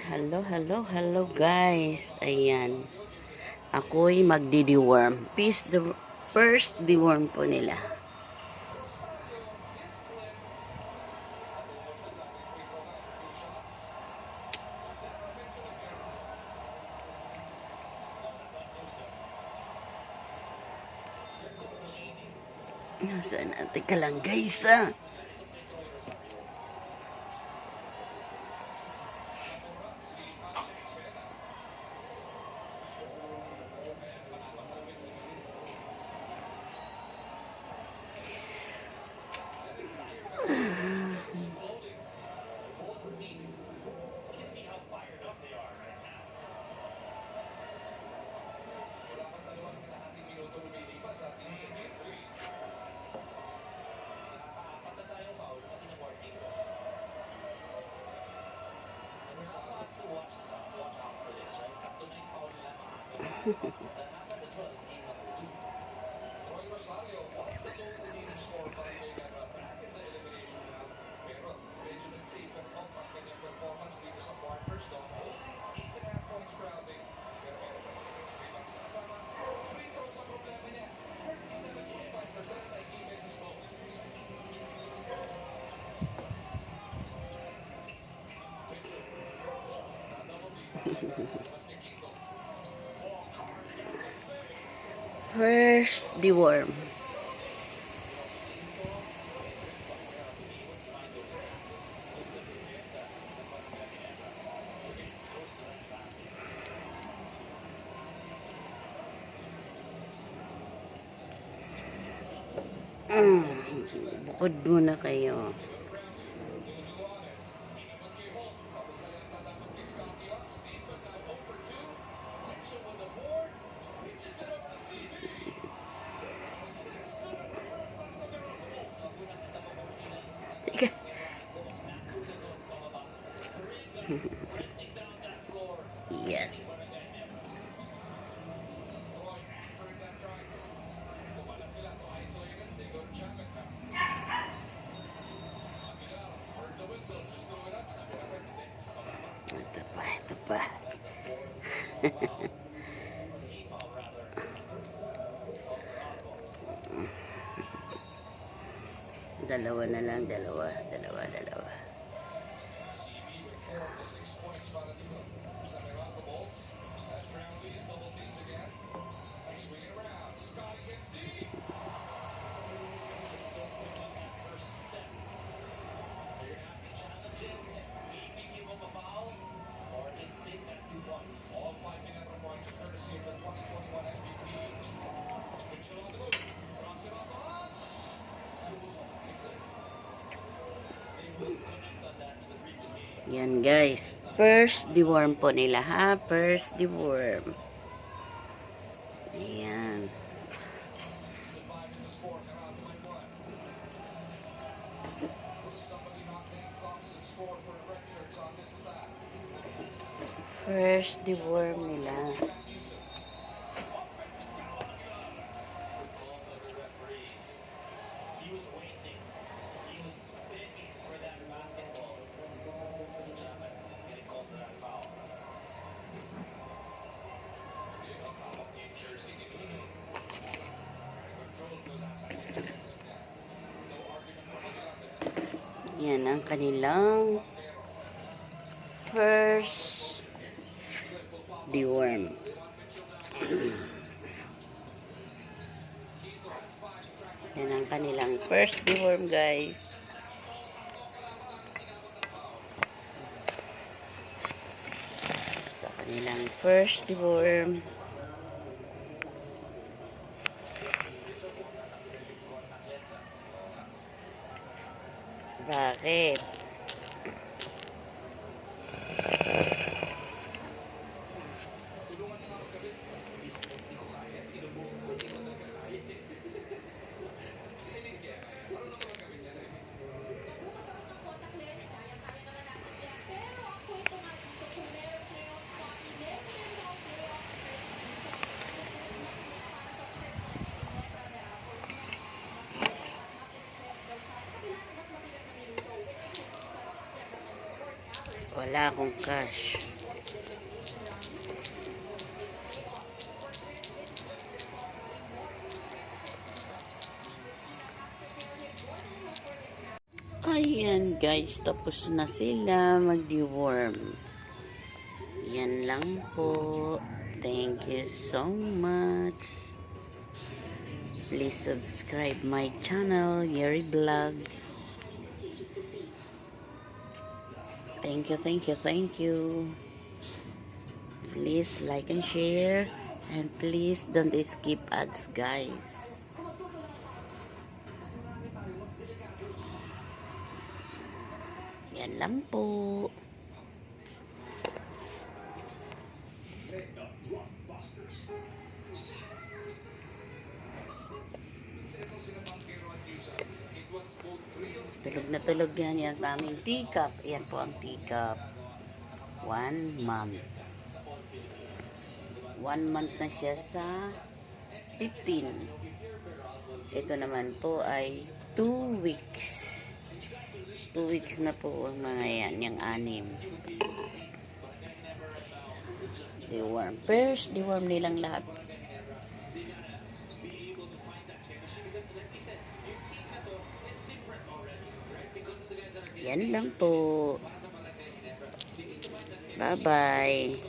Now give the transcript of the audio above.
Hello, hello, hello guys. Ayan. Ako'y magdi-deworm. First deworm po nila. Nasaan natin ka lang guys First deworm. Bukod muna kayo. Ika. Yan. Ito pa, ito pa. Dalawa na lang, dalawa. Yan guys, first deworm po nila ha, first deworm. Ayan. First deworm nila. Yan ang kanilang first deworm. Yan ang kanilang first deworm guys. Sa kanilang first deworm. Bakit? Wala akong cash. Ayan guys, tapos na sila mag-deworm. Yan lang po. Thank you so much. Please subscribe my channel, Yeri Vlog. Thank you, thank you, thank you. Please like and share. And please don't skip ads, guys. Yan lang po. Tulog na tulog yan. Yan aming teacup. Yan po ang teacup. 1 month. 1 month na siya sa 15. Ito naman po ay 2 weeks. 2 weeks na po ang mga yan. Yung 6. Deworm. First, deworm nilang lahat. Yan lang po. Bye-bye.